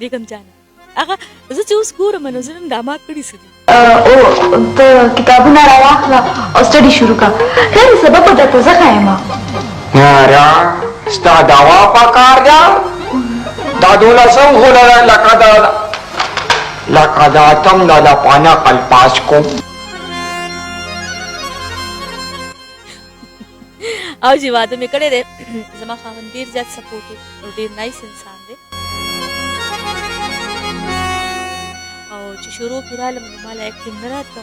بیگم جانا هغه زه چې اوس ګورم نو زه نن دا ما کړي څه دي او ته کتابونه راواخله او سټډي شروع کړه خیر سبب به درته زه ښایم یاره ستا دوا پکار ده دا دولسم غوله لکه د اتم د پانا قلپاس کوم او چې واده مې کړی دی زما خاوند ډېر زیات سپورټیو او ډېر نایس انسان دی او چې شروع کې رالم نو ما له اکټینګ نه راته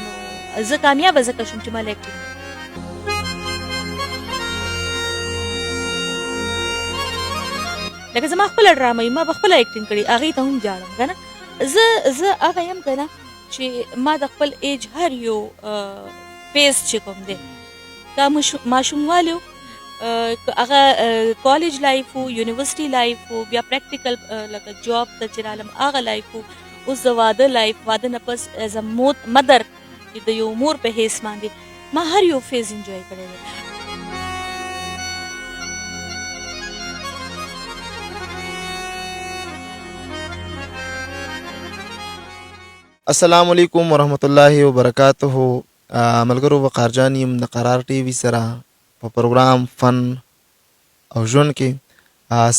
نو زه کامیابه ځکه شوم چې ما له اکټینګ لکه زما خپله ډرامه ما به خپله اکټینګ کړې هغې ته هم جاړم که نه زه هغه یم که نه چې ما د خپل ایج هر یو فیز چې کوم دی که ماشوموالی و هغه کالج لایف و یونیورسټي لایف و بیا پریکټیکل لکه جاب ته چې رالم هغه لایف و اوس د واده لایف واده نه پس ایز ا مدر د یو مور په حیث باندې ما هر یو فیز انجوی کړی دی السلام علیکم ورحمت الله وبرکاته ملګرو وقار جان یم د قرار ټي وي سره په پروګرام فن او ژوند کې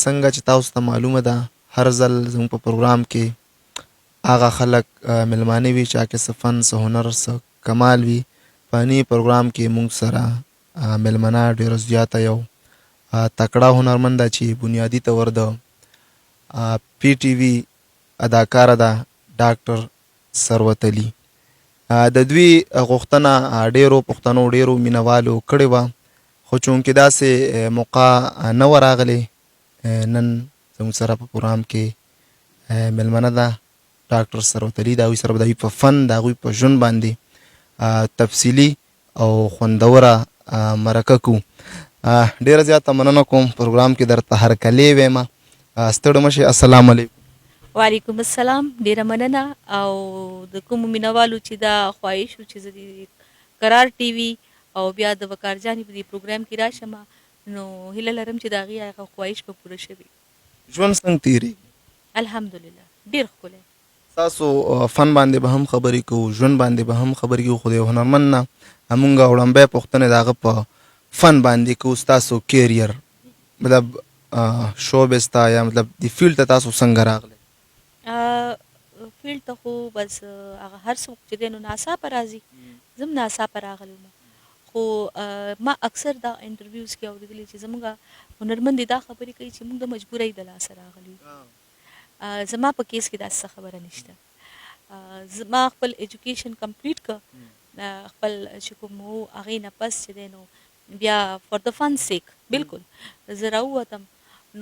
څنګه چې تاسو ته معلومه ده هر ځل زموږ په پروګرام کې هغه خلک ملمانه وي چې هغه څه فن څه هنر څه کمال وي په دې پروګرام کې موږ سره ملمنه ډېر زیاته یو تکړه هنرمند ده چې بنیادي طور د پی ټي وي اداکاره ده ډاکټر ثروت علي د دوی غوښتنه ډېرو پښتنو ډېرو مینوالو کړې وه خو چونکې داسې موقع نه وه راغلې نن زموږ سره په پروګرام کې مېلمنه ده ډاکټر ثروت علي د هغوی سره به د هغوی په فن د هغوی په ژوند باندې تفصیلي او خوندوره مرکه کوو ډېره زیاته مننه کوم پروګرام کې درته هرکلی ویمه ستړی مه شئ السلام علیکم وعلیکم السلام ډیره مننه او د کومو مینوالو چې دا خواهش و چې زه د قرار ټي وي او بیا د وقار جانې په دې پروګرام کې راشم نو هیله لرم چې د هغې هغه خواهش به پوره شوي ژوند څنګه تېرېږي الحمدلله ډېر ښکلی ستاسو فن باندې به هم خبرې کوو ژوند باندې به هم خبرې کوو خو د یو هنرمند نه همونږ وړاندې پوښتنې د هغه په فن باندې کوو ستاسو کیریر مطلب شوبز ته یا مطلب د فیلډ ته تاسو څنګه راغلی فیلډ ته خو بس هغه هر څوک چې دی نو ناڅاپه راځي زه هم ناڅاپه راغلی وم خو ما اکثر دا انټرویوز کې اورېدلي چې زموږ هنرمند دا خبرې کوي چې موږ د مجبورۍ د لاسه راغلي یو زما په کیس کې داسې خبره نشته زما خپل ایجوکیشن کمپلیټ که خپل چې کوم و هغې نه پس چې دی نو بیا فار د فن سیک بالکل زه راووتم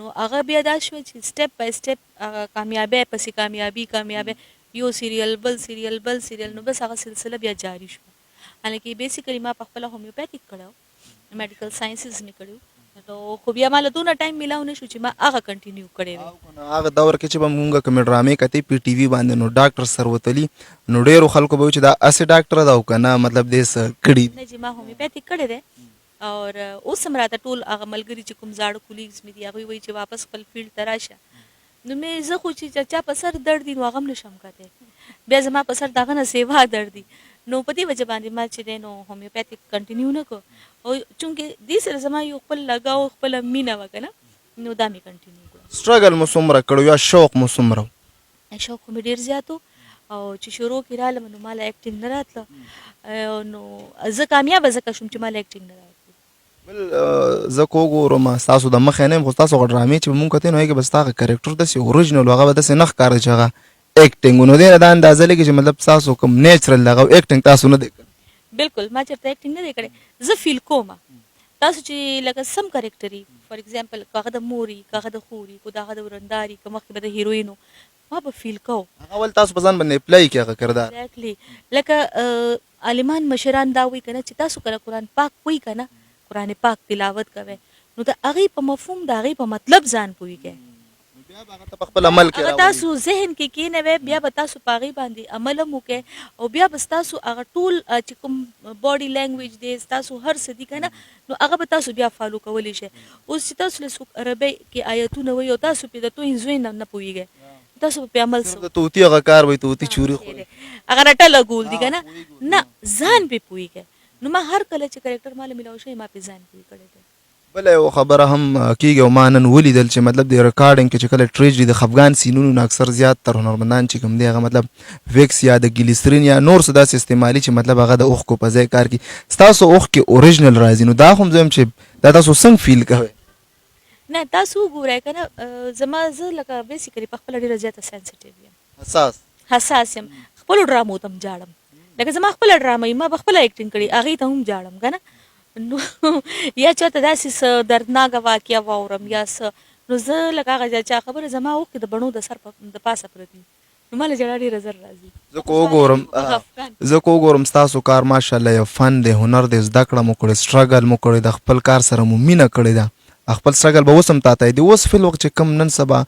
نو هغه بیا دا شوه چې سټپ بای سټپ هغه کامیابی پسې کامیابي یو سیریل بل سیریل نو بس هغه سلسله بیا جاری شوه حالانکې بیسیکلی ما په خپله هومیوپیتیک کړی و میډیکل ساینسز مې کړي نو خو بیا ما له دونه ټایم میلاو نه شو چې ما هغه کنټینیو کړی وی هغه دور کې چې به مونږ کومې ډرامې کتې پی ټي وي باندې نو ډاکټر ثروت علي نو ډېرو خلکو به وي چې دا هسې ډاکټر ده او که نه مطلب دې څه کړي نه چې ما هومیوپیتیک کړی دی اور اوس هم راته ټول هغه ملګري چې کوم زاړه کولیګز مې دي هغوی وایي چې واپس خپل فیلډ ته راشه نو مې زه خو چې چا په سر درد دي نو هغه هم نشم کتی بیا زما په سر د هغه نه سیوا درد دي نو په دې وجه باندې ما چې دی نو هومیوپیتیک کنټینیو نه کړو او چونکې دې سره زما یو خپل لګاو خپله مینه وه که نه نو دا مې کنټینیو کړو سټرګل مو څومره کړو یا شوق مو څومره شوق خو مې ډېر زیات و او چې شروع کې رالم نو ما له اکټینګ نه راتله نو زه کامیابه ځکه شوم چې ما له اکټینګ نه راتله بل زه که وګورم ستاسو د مخې نه یم خو ستاسو هغه ډرامې چې به مونږ کتې نو هغې کې به ستا هغه کرکټر داسې اوریجنل هغه به داسې نه ښکاري چې هغه اکټینګ و نو دې نه دا اندازه لګي چې مطلب ستاسو کوم نیچرل هغه اکټینګ تاسو نه دی کړی بالکل ما چېرته اکټینګ نه دی کړی زه فیل کوم تاسو چې لکه سم کرکټر وي فار ایګزامپل که هغه د مور وي که هغه د خور وي که د هغه د ورندار وي که مخکې به د هیروین و ما به فیل کوم هغه ول تاسو په ځان باندې اپلای کړي هغه کردار ایگزیکټلی لکه عالمان مشران دا وایي که نه چې تاسو کله قرآن پاک وایي که نه قرآن پاک تلاوت کوئ نو د هغې په مفهوم د هغې په مطلب ځان پوهېږئ بیا به هغه ته په خپل عمل کې هغه راولي. تاسو ذهن کې کېنوي بیا به تاسو په هغې باندې عمل هم وکړئ او بیا به ستاسو هغه ټول چې کوم باډي لینګویج دی ستاسو هر څه دي که نه نو هغه به تاسو بیا فالو کولی شئ. اوس چې تاسو له څوک عربۍ کې آیتونه وایي او تاسو پرې د توی زوی نه پوهېږئ تاسو به پرې عمل د طوطي هغه کار وایي طوطي چوري خوري. هغه رټه لګول دي که نه نه ځان پرې پوهېږئ. نو ما هر کله چې کرکټر ماله میلاو شوی ما پرې ځان پوهې کړی دی. بله یو خبره هم کېږي او ما نن ولیدل چې مطلب د ریکارډینګ کې چې کله ټریجډي د خفګان سینونو نه اکثر زیات تر هنرمندان چې کوم دی هغه مطلب ویکس یا د ګلیسرین یا نور څه داسې استعمالي چې مطلب هغه د اوښکو په ځای کار کوي. ستاسو اوښکې اوریجنل راځي نو دا خو هم زه یم چې دا تاسو څنګه فیل کوئ؟ نه تاسو وګورئ که نه زما زه لکه بیسیکلي په خپله ډېره زیاته سینسیټیو یم حساس یم. خپلو ډرامو ته هم جاړم لکه زما خپله ډرامه وي ما به خپله اکټینګ کړې هغې ته هم جاړم که نه نو یا چاته داسې څه دردناکه واقعه واورم یا څه نو زه لکه هغه چا خبره زما اوښکې د بڼو د سر د پاسه پرتې نو ما له ژړا ډېره زر راځي. زه که وګورم ستاسو کار ماشاءالله یو فن دی هنر دی زده کړه مو کړې سټرګل مو کړې د خپل کار سره مو مینه کړې ده خپل سټرګل به اوس هم تا ته دی. اوس فی الوقت چې کوم نن سبا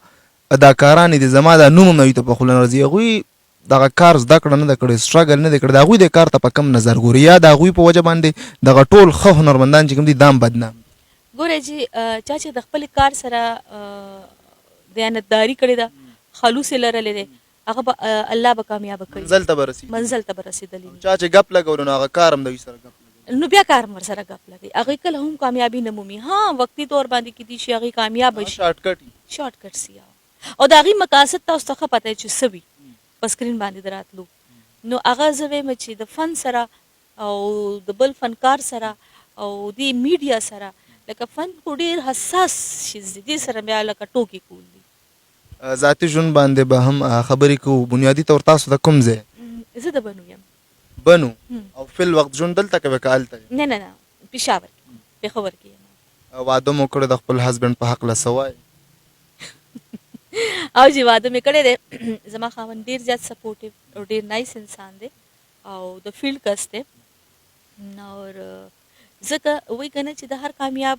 اداکارانې دي زما دا نوم هم نوي ته په خوله نه راځي هغوی دغه کار زده کړه نه ده کړې سټرګل نه دی کړی د هغوی د کار ته په کم نظر ګوري یا د هغوی په وجه باندې دغه ټول ښه هنرمندان چې کوم دي دا هم بدنام. ګوره چې چا چې د خپل کار سره دیانتداري کړې ده خلوص یې لرلی دی هغه به الله به کامیابه کوي منزل ته به رسېږي. منزل ته به رسېدلی چا چې ګپ لګولو نو هغه کار هم دوی سره ګپ لګوي نو بیا کار هم ورسره ګپ لګوي هغوی کله هم کامیابي نه مومي. ها وقتي طور باندې کیدای شي هغوی کامیابه شي شارټ کټ سي او د هغې مقاصد تاسو ته ښه پته چې څه وي په سکرین باندې د راتلو نو هغه زه وایم چې د فن سره او د بل فنکار سره او د میډیا سره لکه فن خو ډېر حساس شیز دی دې سره بیا لکه ټوکې کول دي. ذاتي ژوند باندې به هم خبرې کوو. بنیادي طور تاسو د کوم ځای؟ زه د بنو یم. بنو او فی الوقت ژوند دلته کوې که هلته؟ نه نه نه پېښور کې پېښور کې یم. واده مو کړی د خپل هسبنډ په هکله څه وایې؟ او چې واده مې کړی دی زما خاوند ډېر زیات سپورټیو او ډېر نایس انسان دی او د فیلډ کس دی اور ځکه وایي که نه چې د هر کامیاب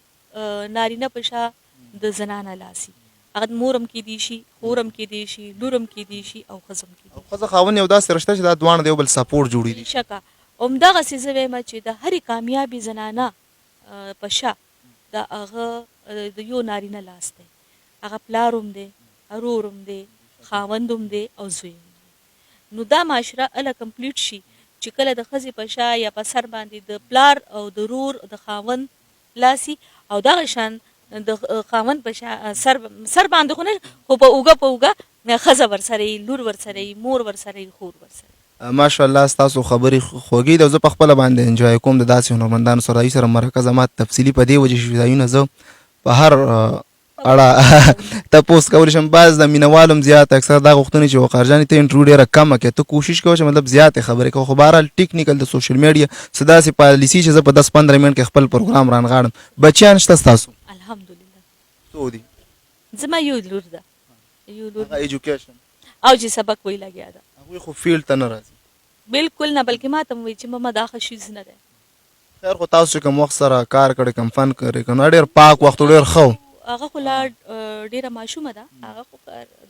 نارینه په شا د زنانه لاسي هغه مور هم کیدی شي خور هم کیدی شي لور هم کیدی شي او ښځه هم کیدی او ښځه خاوند یو داسې رشته چې دا دواړه د یو بل سپورټ جوړي دي. شکه همدغسې زه وایم چې د هرې کامیابې زنانه په شا د هغه د یو نارینه لاس دی هغه پلار هم دی ورور هم دی خاوند هم دی او زوی هم دی. نو دا معاشره اله کمپلیټ شي چې کله د ښځې په شا یا په سر باندې د پلار او د رور د خاوند لاسي او دغه شان د خاوند په شا سر باندې خو نه خو په اوږه ښځه ورسره وي لور ورسره وي مور ورسره وي خور ورسره. ماشاءالله ستاسو خبرې خوږې دي او زه په خپله باندې انجوای کوم د داسې هنرمندانو سره هغوی سره مرکه زما تفصیلي په دې وجې چې ځایونه زه په هر اړه تپوس کولی شم. بعض د مینهوالو هم زیات اکثر دا غوښتنې چې وقار جانې ته انټرویو ډېره کمه کړې ته کوشش کوه چې مطلب زیاتې خبرې کوه خو بهرحال ټیکنیکل د سوشل میډیا څه داسې پالیسي چې زه په 10-15 منټ کې خپل پروګرام رانغاړم. بچیان شته ستاسو؟ الحمدلله. څو دي؟ زما یو لور ده یو لور ایجوکیشن او چې سبق وی لګیا ده هغوی خو فیلډ ته نه راځي بالکل نه بلکې ما ته هم وایي چې ماما دا ښه شیز نه دی. خیر خو تاسو چې کوم وخت سره کار کړی کوم فن کړی کوم ډېر پاک وخت ډېر ښه هغه خو لا ډېره ماشومه ده هغه خو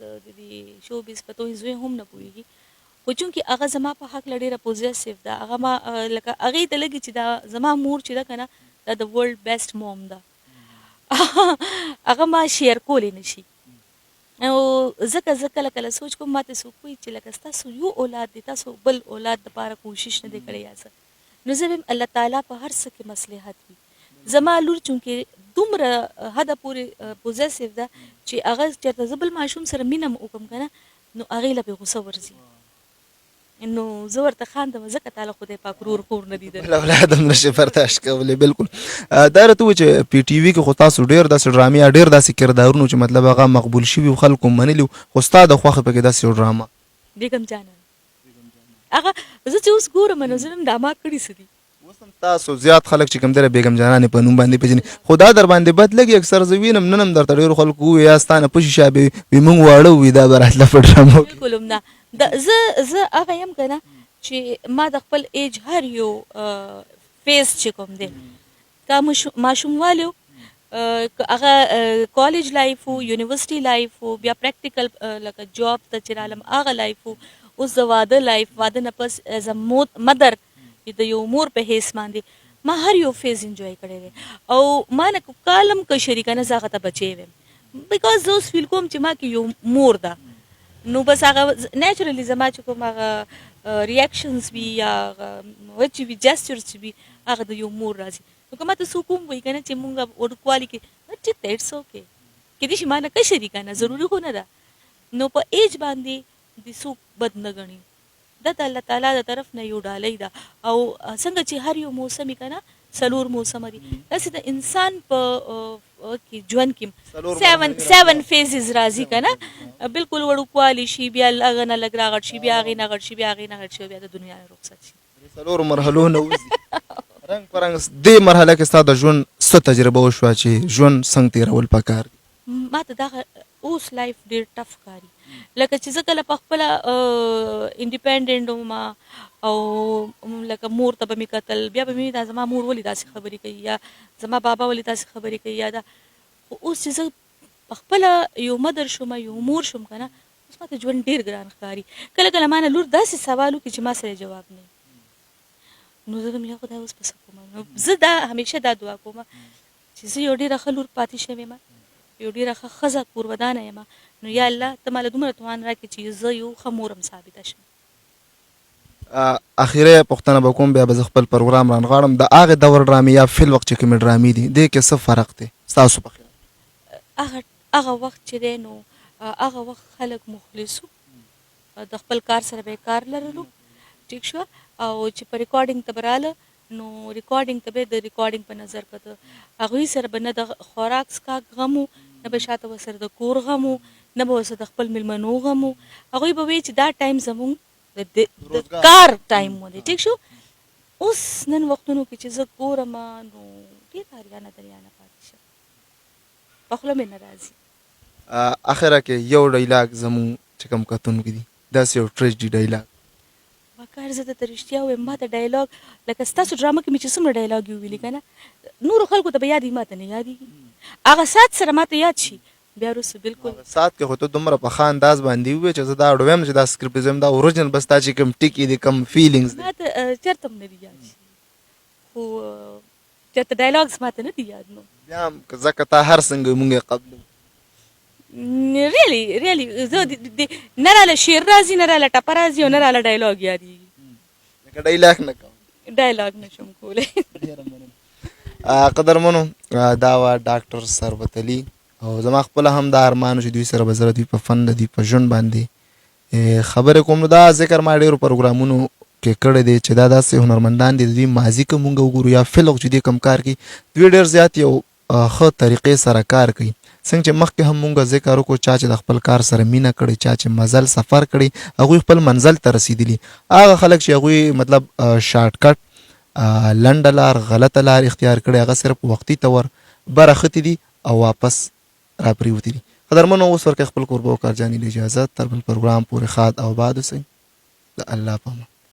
د دې شو بیس په توی زوی هم نه پوهېږي خو چونکې هغه زما په حقله ډېره پوزیسیو ده هغه ما لکه هغې ته لګي چې دا زما مور چې ده که نه دا د ورلډ بیسټ موم ده هغه ما شیر کولی نه شي او ځکه زه کله کله سوچ کوم ماته څوک وایي چې لکه ستاسو یو اولاد دی تاسو بل اولاد دپاره کوشش نه دی کړی یا څه نو زه وایم الله تعالی په هر څه کې مصلحت وي. زما لور چونکې دومره حده پورې پوزیسیو ده چې هغه چېرته زه بل ماشوم سره مینه م وکړم که نه نو هغې له پې غوسه ورځي نو زه ورته خاندم ځکه تعالی خدای پاک رور خور نه دي بل اولاد هم نشي برداشت کولی. بالکل دا راته ووایي چې پی ټي وي کې خو تاسو ډېر داسې ډرامې یا ډېر داسې کردارونه چې مطلب هغه مقبول شوي و خلکو منلي و خو ستا د خوښې پکې داسې یو ډرامه بیګم جانان هغه زه چې اوس ګورم نو زه دا ما کړي څه دي اوس هم تاسو زیات خلک چې کوم دی بیګم جانانې په نوم باندې پېژني خو دا در باندې بد لګي اکثر زه وینم نن هم درته ډېرو خلکو ووایي یا ستا نه په شیشه وي موږ واړه وي دا به راتله په ډرامو کې. بالکل هم نه زه هغه یم که نه چې ما د خپل ایج هر یو فیس چې کوم دی که ماشوموالی هغه کالج لایف وو یونیورسيټي لایف وو بیا پریکټیکل لکه جاب ته چې رالم هغه لایف وو اوس د واده لایف واده نه پس ایز ا مدر د یو مور په حیث باندې ما هر یو فیز انجوای کړی دی او ما نه کالم که شریکه نه زه هغه ته بچی ویم بیکاز زه اوس فیل کوم چې ما کې یو مور ده نو بس هغه نیچرلی زما چې کوم هغه ریاکشنز وي یا وچ وي جسچرز چې وي هغه د یو مور راځي نو که ماته څوک هم وایي که نه چې مونږ وړوکوالي کې ټیک دی اټس اوکې کېدای شي ما نه که شریکه نه ضروري خو نه ده نو په ایج باندې د څوک بد نه ګڼي دا د الله تعالی د طرف نه یو ډالۍ ده او څنګه چې هر یو موسم یې که نه څلور موسمه دي داسې د انسان په ژوند کې 7 فیزز راځي که نه بالکل وړوکوالی شي بیا هغه نه لږ راغټ شي بیا هغې نه غټ شي بیا هغې نه غټ شي بیا د دنیا نه رخصت شي څلورو مرحلو نه وځي رنګ په رنګ دې مرحله کې ستا د ژوند څه تجربه وشوه چې ژوند څنګه تېرول پکار دي ما ته دغه اوس لایف ډېر ټف ښکاري لکه چې زه کله په خپله انډیپینډنټ وم او لکه مور ته به مې کتل بیا به مې دا زما مور ولې داسې خبرې کوي یا زما بابا ولې داسې خبرې کوي یا دا خو اوس چې زه په خپله یو مدر شوم یو مور شوم که نه اوس ما ته ژوند ډېر ګران ښکاري کله کله ما نه لور داسې سوال وکړي چې ما سره جواب نه نو زه یا خدای اوس په څه کوم نو زه دا همیشه دا دعا کوم چې زه یو ډېره ښه لور پاتې شوې یم یو ډېره ښه ښځه کورودانه یم نو یا الله ته ماله دومره توان راکړې چې زه یو ښه مور هم ثابته شم اخیره پوښتنه به کوم بیا به زه خپل پروګرام رانغاړم د هغې دور ډرامې یا فل وخت چې کومې ډرامې دي دې کې څه فرق دی ستاسو په خیال هغه وخت چې دی نو هغه وخت خلک مخلص وو د خپل کار سره به کار لرلو ټیک شوه او چې په ریکارډینګ ته به راله نو ریکارډینګ ته به د ریکارډینګ په نظر کته هغوی سره به نه د خوراک څښاک غم و نه به شاته ورسره د کور غم و نه به ورسره د خپل میلمنو غم و هغوی به وایي چې دا ټایم زموږ د کار ټایم و دی ټیک شو اوس نن وختونو کې چې زه ګورم نو ډېر اریانه دریانه پاتې شم په خوله مې نه راځي اخره کې یو ډایلاګ زموږ چې کوم کتونکي دي داسې یو ټریجډي ډایلاګ کار زه درته رښتیا ووایم ما ته ډایلاګ لکه ستاسو ډرامه کې مې چې څومره ډایلاګ یې وویلي که نه نورو خلکو ته به یادېږي ما ته نه یادېږي هغه ساعت سره ما ته یاد شي بیا وروسته بالکل ساعت کې خو ته دومره په ښه انداز باندې ووایې چې زه دا اړ ویم چې دا سکرپټ زم دا اوریجنل بس تا چې کوم ټکي دي کوم فیلینګز ما ته چېرته هم نه دي یاد شي خو چېرته ډایلاګز ما ته نه دي یاد نو بیا هم ځکه تا هر څنګه مونږ یې قبلو ریلی زه نه راله شعر راځي نه راله ټپه راځي او نه راله ډایلاګ یادېږي ډایلاګ نه کوم ډایلاګ نشم کولی قدرمنو دا وه ډاکټر ثروت علي او زما خپله هم دا ارمان چې دوی سره به زه دوی په فن د دوی په ژوند باندې خبرې کوم نو دا ذکر ما ډېرو پروګرامونو کې کړی دی چې دا داسې هنرمندان دي د دوی ماضي که مونږ وګورو یا فلق چې دوی کوم کار کوي دوی ډېر زیات یو ښه طریقې سره کار کوي څنګه چې مخکې هم مونږ ذکر وکړو چا چې د خپل کار سره مینه کړې چا چې مزل سفر کړی هغوی خپل منزل ته رسېدلي هغه خلک چې هغوی مطلب شارټکټ لنډه لار غلطه لار اختیار کړې هغه صرف وختي طور برخطې دي او واپس را پرېوتي دي قدرمنو اوس ورکوي خپل کوربه و کارجاني له اجازه تر بل پروګرام پورې ښاد او باد اوسئ د الله په امان